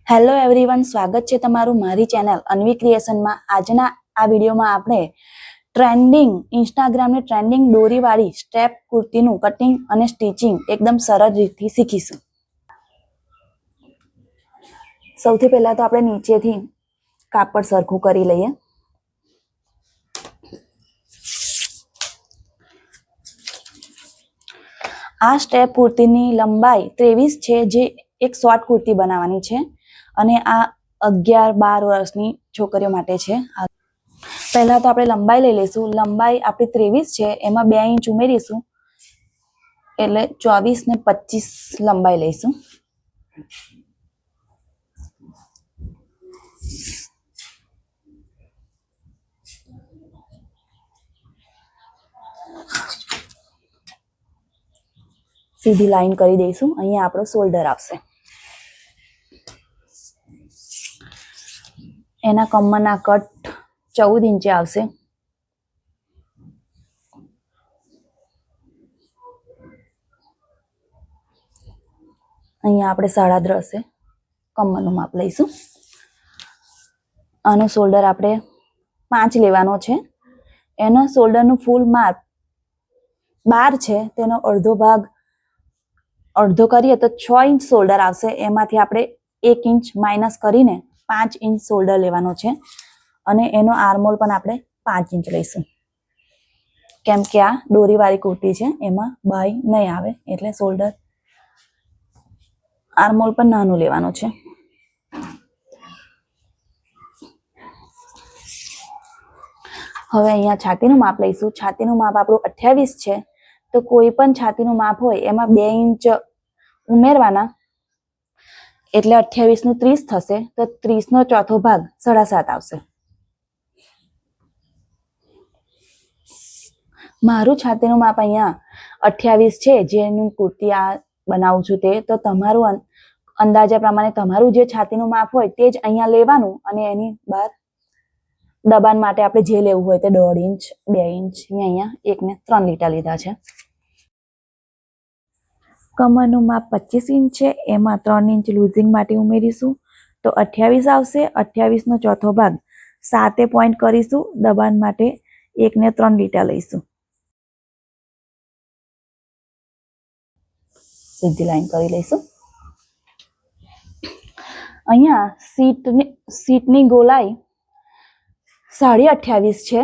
Hello everyone, સ્વાગત છે તમારું મારી ચેનલ અન્વી ક્રિએશનમાં। આજના આ વિડીયોમાં આપણે ઇન્સ્ટાગ્રામની ટ્રેન્ડિંગ દોરીવાળી સ્ટેપ કુર્તીનું કટિંગ અને સ્ટિચિંગ એકદમ સરળ રીતથી શીખીશું। સૌથી પહેલા તો આપણે નીચેથી કાપડ સરખું કરી લઈએ। આ સ્ટેપ કુર્તીની લંબાઈ 23 છે, જે એક શોર્ટ કુર્તી બનાવવાની છે અને આ 11-12 વર્ષની છોકરીઓ માટે છે। પહેલા તો આપણે લંબાઈ લઈ લઈશું। લંબાઈ આપણી 23 છે, એમાં 2 ઇંચ ઉમેરીશું એટલે 24 ને 25 લંબાઈ લઈશું। સીધી લાઈન કરી દઈશું। અહીંયા આપણો શોલ્ડર આવશે। એના કમરના કટ 14 ઇંચે આવશે। અહીંયા આપણે 10.5 કમરનું માપ લઈશું। આનો શોલ્ડર આપણે 5 લેવાનો છે। એનો શોલ્ડરનું ફૂલ માપ 12 છે, તેનો અડધો કરીએ તો 6 ઇંચ શોલ્ડર આવશે। એમાંથી આપણે 1 ઇંચ માઇનસ કરીને 5 ઇંચ શોલ્ડર લેવાનો છે અને એનો આર્મહોલ પણ આપણે 5 ઇંચ લઈશું, કેમ કે આ દોરીવાળી કુર્તી છે, એમાં બાય નહીં આવે એટલે શોલ્ડર આર્મહોલ પણ નાનું લેવાનું છે। હવે અહીંયા છાતીનું માપ લઈશું। છાતીનું માપ આપણું 28 છે, તો કોઈ પણ છાતીનું માપ હોય એમાં 2 ઇંચ ઉમેરવાના એટલે 28 નું 30 થશે, તો 30 નો ચોથો ભાગ 7.5 આવશે। મારું છાતીનું માપ અહીંયા 28 છે, જેનું કુર્તી આ બનાવું છું તે, તો તમારું અંદાજા પ્રમાણે તમારું જે છાતીનું માપ હોય તે જ અહીંયા લેવાનું અને એની બહાર દબાણ માટે આપણે જે લેવું હોય તે 1.5 ઇંચ 2 ઇંચ મેં અહીંયા 1 ને 3 લીટા લીધા છે। કમરનું માપ 25 ઇંચ છે, એમાં 3 ઇંચ લૂઝિંગ માટે ઉમેરીશું તો 28 આવશે। 28 નો ચોથો ભાગ 7 પોઈન્ટ કરીશું। દબાણ માટે 1 ને 3 લીટા લઈશું। સીધી લાઈન કરી લઈશું। અહીંયા સીટની ગોલાઈ 28.5 છે,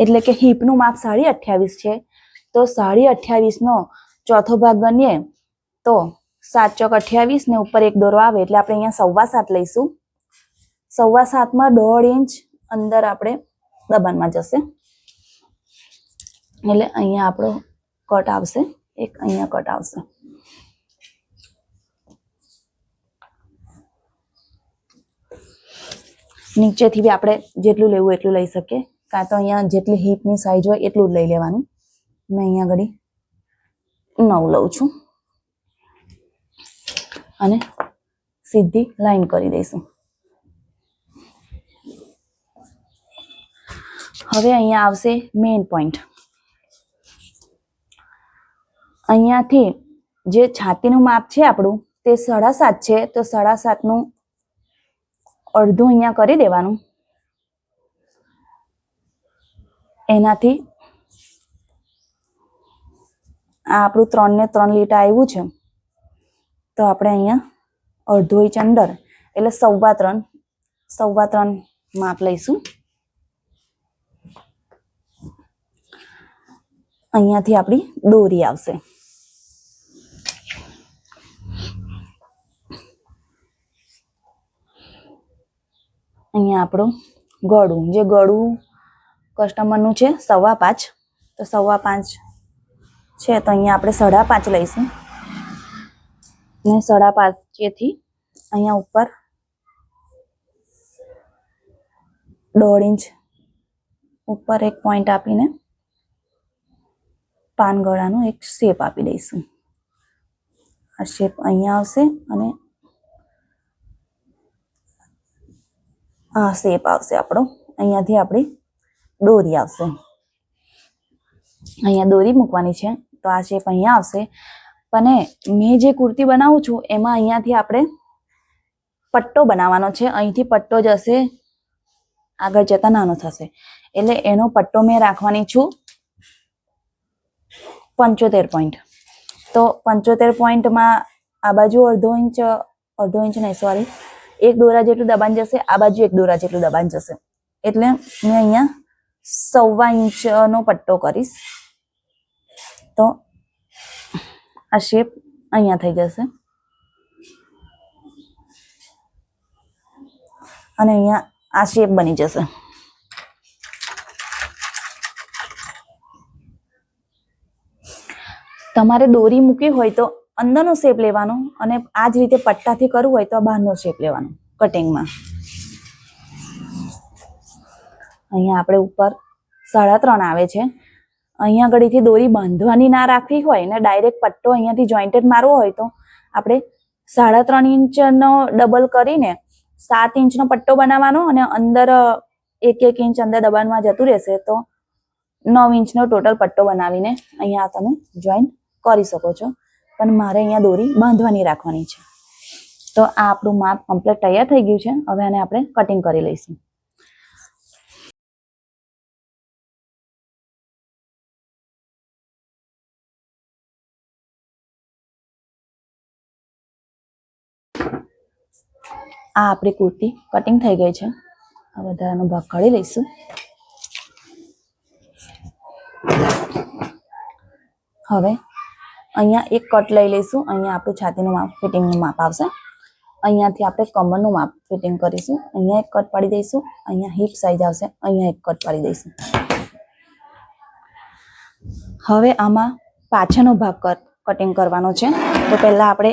એટલે કે હિપનું માપ 28.5 છે, તો 28.5 નો ચોથો ભાગ ગણીએ તો 7 ચોક 28 ને ઉપર 1 દોરો આવે એટલે આપણે અહીંયા 7.25 લઈશું। 7.25 માં 1.5 ઇંચ અંદર આપણે દબાણમાં જશે એટલે અહીંયા આપણો કટ આવશે, એક અહીંયા કટ આવશે। નીચેથી બી આપણે જેટલું લેવું એટલું લઈ શકીએ, કાં તો અહીંયા જેટલી હિપની સાઈઝ હોય એટલું જ લઈ લેવાનું। મેં અહીંયા ઘડી 9 લઉં છું અને સીધી લાઈન કરી દઈશું। હવે અહીંયા આવશે મેઇન પોઈન્ટ। અહીંયાથી જે છાતીનું માપ છે આપણું તે 7.5 છે, તો 7.5 નું અડધું અહીંયા કરી દેવાનું। એનાથી આ આપણું 3 ને 3 લીટા આવ્યું છે, તો આપણે અહીંયા અડધો ઇંચ અંદર એટલે 3.25 માપ લઈશું। અહીંયાથી આપણી દોરી આવશે। અહીંયા આપણું ગળું, જે ગળું કસ્ટમરનું છે 5.25, તો 5.25 છે, તો અહીંયા આપણે 5.5 લઈશું અને 5.5 થી અહીંયા ઉપર 1.5 ઇંચ ઉપર એક પોઈન્ટ આપીને પાન ગળાનો એક શેપ આપી દઈશું। આ શેપ અહીંયા આવશે અને આ શેપ આવશે આપણો। અહીંયાથી આપણી દોરી આવશે। અહીંયા દોરી મૂકવાની છે, તો આ શેપ અહીંયા આવશે। પણ મેં જે કુર્તી બનાવું છું એમાં અહીંયાથી આપણે પટ્ટો બનાવવાનો છે. અહીંથી પટ્ટો જશે, આગળ જતા નાનો થશે, એટલે એનો પટ્ટો મેં રાખવાની છું 75 પોઈન્ટ. તો 75 પોઈન્ટમાં આ બાજુ અડધો ઇંચ નહીં, સોરી, 1 દોરા જેટલું દબાણ જશે, આ બાજુ 1 દોરા જેટલું દબાણ જશે. એટલે મેં અહીંયા 1.25 ઇંચનો પટ્ટો કરીશ. તો આ શેપ અહીંયા થઈ જશે અને અહીંયા આ શેપ બની જશે. તમારે દોરી મૂકી હોય તો અંદરનો શેપ લેવાનો અને આ જ રીતે પટ્ટાથી કરવું હોય તો બહારનો શેપ લેવાનો કટિંગમાં. અહીંયા આપણે ઉપર 3.5 આવે છે. અહીંયા આગળથી દોરી બાંધવાની ના રાખવી હોય ને ડાયરેક્ટ પટ્ટો અહીંયાથી જોઈન્ટેડ મારવો હોય તો આપણે 3.5 ઇંચનો ડબલ કરીને 7 ઇંચનો પટ્ટો બનાવવાનો અને અંદર 1 ઇંચ અંદર દબાણમાં જતું રહેશે તો 9 ઇંચનો ટોટલ પટ્ટો બનાવીને અહીંયા તમે જોઈન્ટ કરી શકો છો. પણ મારે અહીંયા દોરી બાંધવાની રાખવાની છે. તો આ આપણું માપ કમ્પ્લીટ તૈયાર થઈ ગયું છે. હવે આને આપણે કટિંગ કરી લઈશું. આ આપણી કુર્તી કટિંગ થઈ ગઈ છે. આ વધારાનો ભાગ કાઢી લઈશું. હવે અહીંયા એક કટ લઈ લઈશું. અહીંયા આપણું છાતીનું માપ, ફિટિંગનું માપ આવશે. અહીંયાથી આપણે કમરનું માપ ફિટિંગ કરીશું. અહીંયા એક કટ પાડી દઈશું. અહીંયા હિપ સાઈઝ આવશે, અહીંયા એક કટ પાડી દઈશું. હવે આમાં પાછળનો ભાગ કટિંગ કરવાનો છે. તો પહેલા આપણે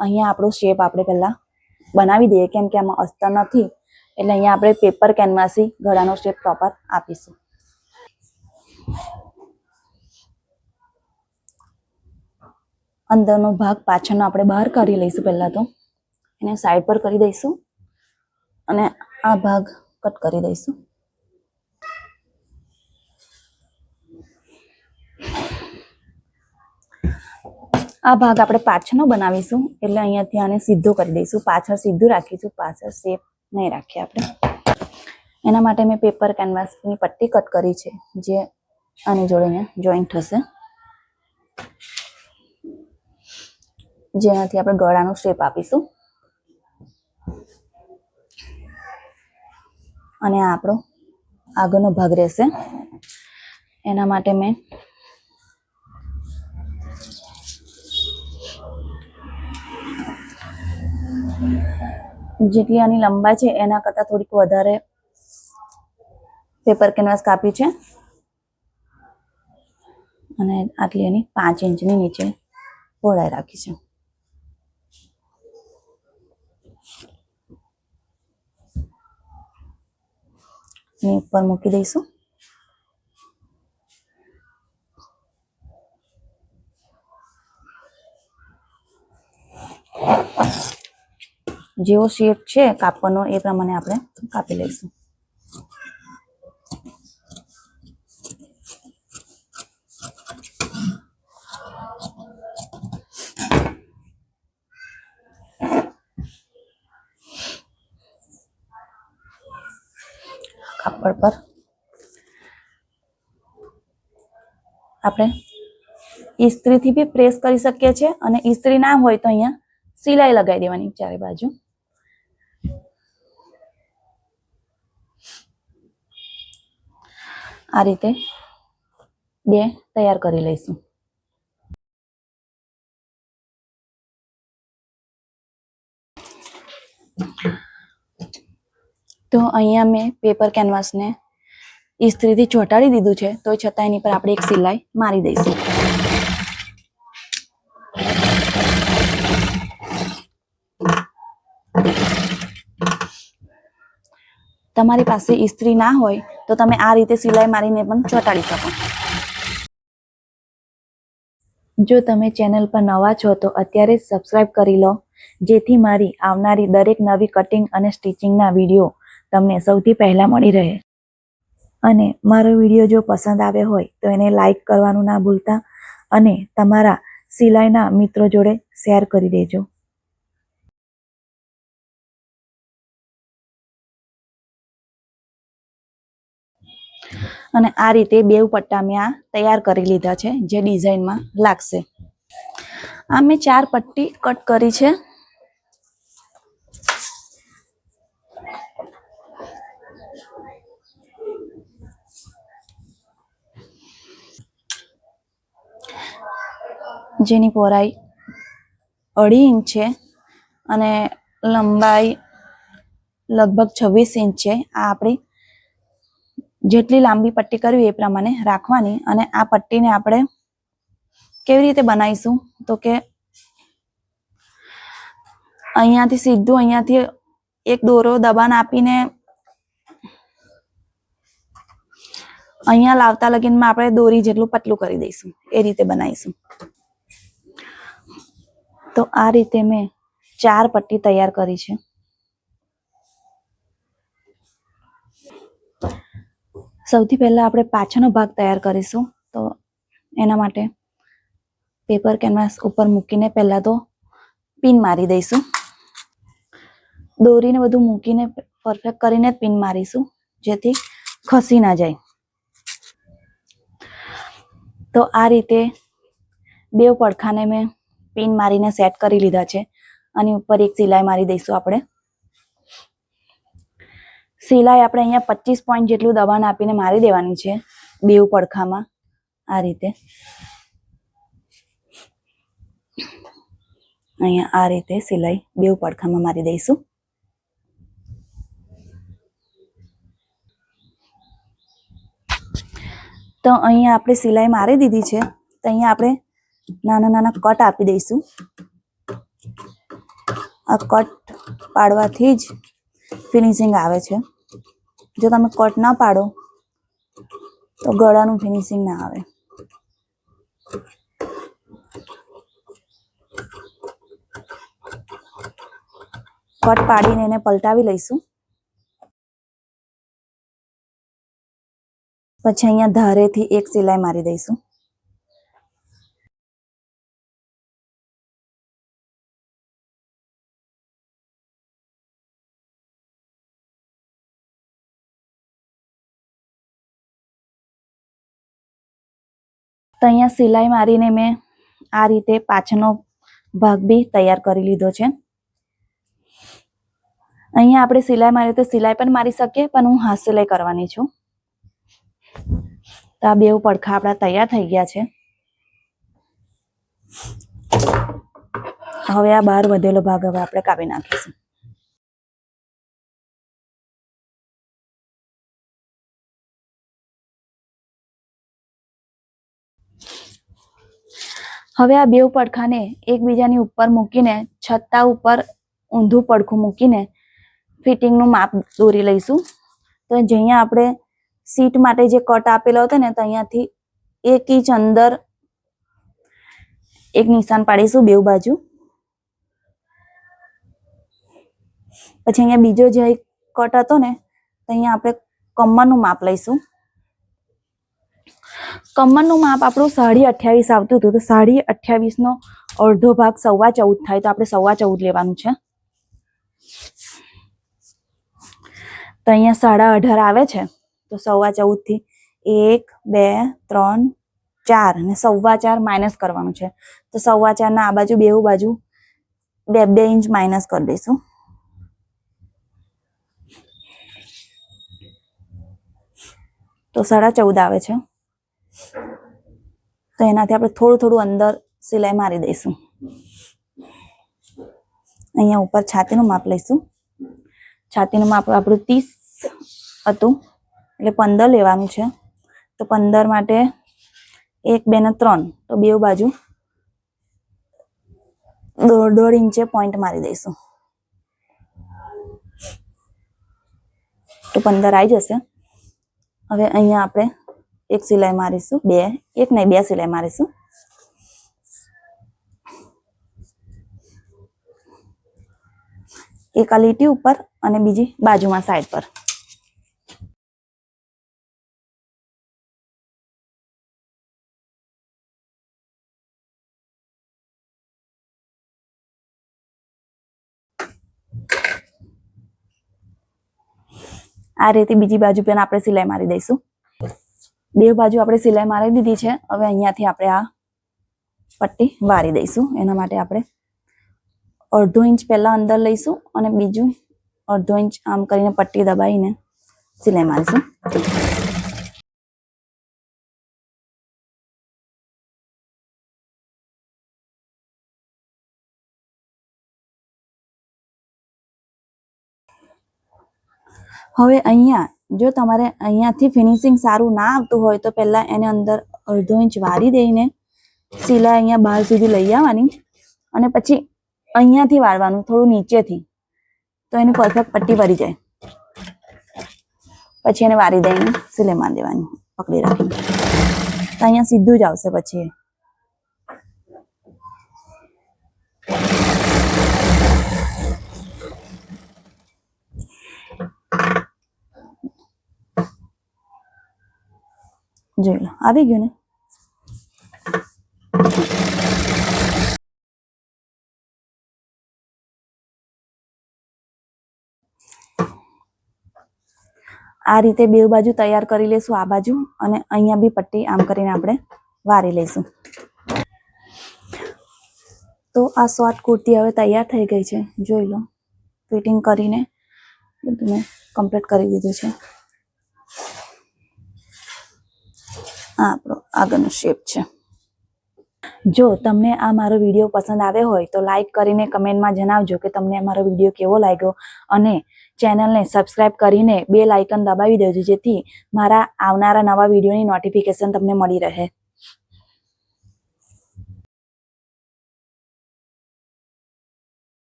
અહીંયા આપણો શેપ આપણે પહેલા બનાવી દઈએ, કેમ કે આમાં અસ્તર નથી એટલે અહીંયા આપણે પેપર કેનવાસથી ગળાનો શેપ પ્રોપર આપીશું. અંદરનો ભાગ પાછળનો આપણે બહાર કાઢી લઈશું. પહેલા તો એને સાઈડ પર કરી દઈશું અને આ ભાગ કટ કરી દઈશું. આ ભાગ આપણે પાછળનો બનાવીશું એટલે અહીંયાથી આને સીધો કરી દઈશું. પાછળ સીધું રાખીશું, પાછળ શેપ નહીં રાખીએ આપણે. એના માટે મેં પેપર કેનવાસની પટ્ટી કટ કરી છે જે આની જોડે અહીંયા જોઈન્ટ થશે, જેનાથી આપણે ગળાનો શેપ આપીશું. અને આ આપણો આગળનો ભાગ રહેશે. એના માટે મેં જેટલી આની લંબાઈ છે એના કરતાં થોડીક વધારે પેપર કેનવાસ કાપ્યું છે અને આટલી એની 5 ઇંચની નીચે પહોળાઈ રાખી છે. એની ઉપર મૂકી દઈશું. જેવો શેપ છે કાપવાનો એ પ્રમાણે આપણે કાપી લઈશું. કાપડ પર આપણે ઇસ્ત્રીથી બી પ્રેસ કરી શકીએ છીએ અને ઇસ્ત્રી ના હોય તો અહીંયા સિલાઈ લગાવી દેવાની ચારે બાજુ. આ રીતે બે તૈયાર કરી લઈશું. તો અહીંયા મેં પેપર કેનવાસને ઇસ્ત્રીથી ચોંટાડી દીધું છે, તો છતાં એની પર આપણે એક સિલાઈ મારી દઈશું. તમારી પાસે ઇસ્ત્રી ના હોય તો તમે આ રીતે સિલાઈ મારીને પણ ચોંટાડી શકો. જો તમે ચેનલ પર નવા છો તો અત્યારે જ સબસ્ક્રાઇબ કરી લો, જેથી મારી આવનારી દરેક નવી કટિંગ અને સ્ટિચિંગના વિડીયો તમને સૌથી પહેલા મળી રહે. અને મારો વિડીયો જો પસંદ આવ્યો હોય તો એને લાઈક કરવાનું ના ભૂલતા અને તમારા સિલાઈના મિત્રો જોડે શેર કરી દેજો. અને આ રીતે બેવ પટ્ટા મેં આ તૈયાર કરી લીધા છે, જે ડિઝાઇનમાં લાગશે. આ મેં 4 પટ્ટી કટ કરી છે. જેની પહોળાઈ 2.5 ઇંચ છે અને લંબાઈ લગભગ 26 ઇંચ છે. આ આપણી જેટલી લાંબી પટ્ટી કરવી એ પ્રમાણે રાખવાની. અને આ પટ્ટીને આપણે કેવી રીતે બનાવીશું તો કે અહીંયાથી સીધું અહીંયાથી એક દોરો દબાણ આપીને અહીંયા લાવતા લગીનમાં આપણે દોરી જેટલું પતલું કરી દઈશું. એ રીતે બનાવીશું. તો આ રીતે મેં 4 પટ્ટી તૈયાર કરી છે. સૌથી પહેલા આપણે પાછળનો ભાગ તૈયાર કરીશું. તો એના માટે પેપર કેનવાસ ઉપર મૂકીને પહેલા તો પિન મારી દઈશું. દોરીને બધું મૂકીને પરફેક્ટ કરીને પિન મારીશું, જેથી ખસી ના જાય. તો આ રીતે બે પડખાને મેં પિન મારીને સેટ કરી લીધા છે. આની ઉપર એક સિલાઈ મારી દઈશું આપણે. સિલાઈ આપણે અહીંયા 25 પોઈન્ટ જેટલું દબાણ આપીને મારી દેવાની છે બેવ પડખામાં. આ રીતે અહીંયા આ રીતે સિલાઈ બેવ પડખામાં મારી દઈશું. તો અહીંયા આપણે સિલાઈ મારી દીધી છે. તો અહીંયા આપણે નાના નાના કટ આપી દઈશું. આ કટ પાડવાથી જ ફિનિશિંગ આવે છે. જો તમે કટ ના પાડો તો ગળાનું ફિનિશિંગ ના આવે. કટ પાડીને એને પલટાવી લઈશું. પછી અહીંયા ધારેથી એક સિલાઈ મારી દઈશું. તો અહીંયા સિલાઈ મારીને મેં આ રીતે પાછળનો ભાગ બી તૈયાર કરી લીધો છે. અહીંયા આપણે સિલાઈ મારી તો સિલાઈ પણ મારી શકીએ, પણ હું હાથ સિલાઈ કરવાની છું. તો આ બેવ પડખા આપણા તૈયાર થઈ ગયા છે. હવે આ બહાર વધેલો ભાગ હવે આપણે કાપી નાખીશું. હવે આ બેવ પડખાને એકબીજાની ઉપર મૂકીને છત્તા ઉપર ઊંધું પડખું મૂકીને ફિટિંગનું માપ દોરી લઈશું. તો અહીંયા આપણે સીટ માટે જે કટ આપેલો હતો ને, તો અહીંયાથી 1 ઇંચ અંદર એક નિશાન પાડીશું બેવ બાજુ. પછી અહીંયા બીજો જે કટ હતો ને, તો અહીંયા આપણે કમરનું માપ લઈશું. કમરનું માપ આપણું 28.5 આવતું હતું. તો 28.5 નો અડધો ભાગ 14.25 થાય. તો આપણે 14.25 લેવાનું છે. તો અહીંયા 18.5 આવે છે. તો 14.25 થી 1 2 3 4 અને 4.25 માઇનસ કરવાનું છે. તો 4.25 ના આ બાજુ બેવ બાજુ 2 ઇંચ માઇનસ કરી દઈશું. તો 14.5 આવે છે. તો એનાથી આપણે થોડું થોડું અંદર સિલાઈ મારી દઈશું. અહીંયા ઉપર છાતીનું માપ લઈશું. છાતીનું માપ આપણું 30 હતું, એટલે 15 લેવાનું છે. તો 15 માટે 1 2 ને 3, તો બેવ બાજુ 1.5 ઇંચે પોઈન્ટ મારી દઈશું. તો 15 આવી જશે. હવે અહીંયા આપણે એક સિલાઈ મારીશું. એક નહીં, 2 સિલાઈ મારીશું. એક આ લીટી ઉપર અને બીજી બાજુમાં સાઈડ પર. આ રીતે બીજી બાજુ પણ આપણે સિલાઈ મારી દઈશું. બે બાજુ આપણે સિલાઈ મારી દીધી છે. હવે અહીંયાથી આપણે આ પટ્ટી વારી દઈશું. એના માટે આપણે 1/2 ઇંચ પહેલા અંદર લઈશું અને બીજું 1/2 ઇંચ આમ કરીને પટ્ટી દબાવીને સિલાઈ મારીશું. હવે અહીંયા જો તમારે અહીંયાથી ફિનિશિંગ સારું ના આવતું હોય તો પહેલા એને અંદર 1/2 ઇંચ વારી દઈને સિલાઈ અહીંયા બહાર સુધી લઈ આવવાની અને પછી અહીંયાથી વાળવાનું થોડું નીચેથી, તો એની પરફેક્ટ પટ્ટી ભરી જાય. પછી એને વારી દઈને સિલાઈ મારી દેવાની પકડી રાખીને, તો અહીંયા સીધું જ આવશે. પછી જોઈ લો આવી ગયું ને. આ રીતે બે બાજુ તૈયાર કરી લેશું, આ બાજુ અને અહીંયા બી પટ્ટી આમ કરીને આપણે વારી લઈશું. તો આ શોર્ટ કુર્તી હવે તૈયાર થઈ ગઈ છે. જોઈ લો, ફિટિંગ કરીને બધું મેં કમ્પ્લીટ કરી દીધું છે. આ આપણો આગળનો શેપ છે. જો તમને આ મારો વિડીયો પસંદ આવ્યો હોય તો લાઈક કરીને કમેન્ટમાં જણાવજો કે તમને મારો વિડીયો કેવો લાગ્યો, અને ચેનલને સબસ્ક્રાઇબ કરીને બેલ આઇકન દબાવી દેજો, જેથી મારા આવનારા નવા વિડીયોની નોટિફિકેશન તમને મળી રહે.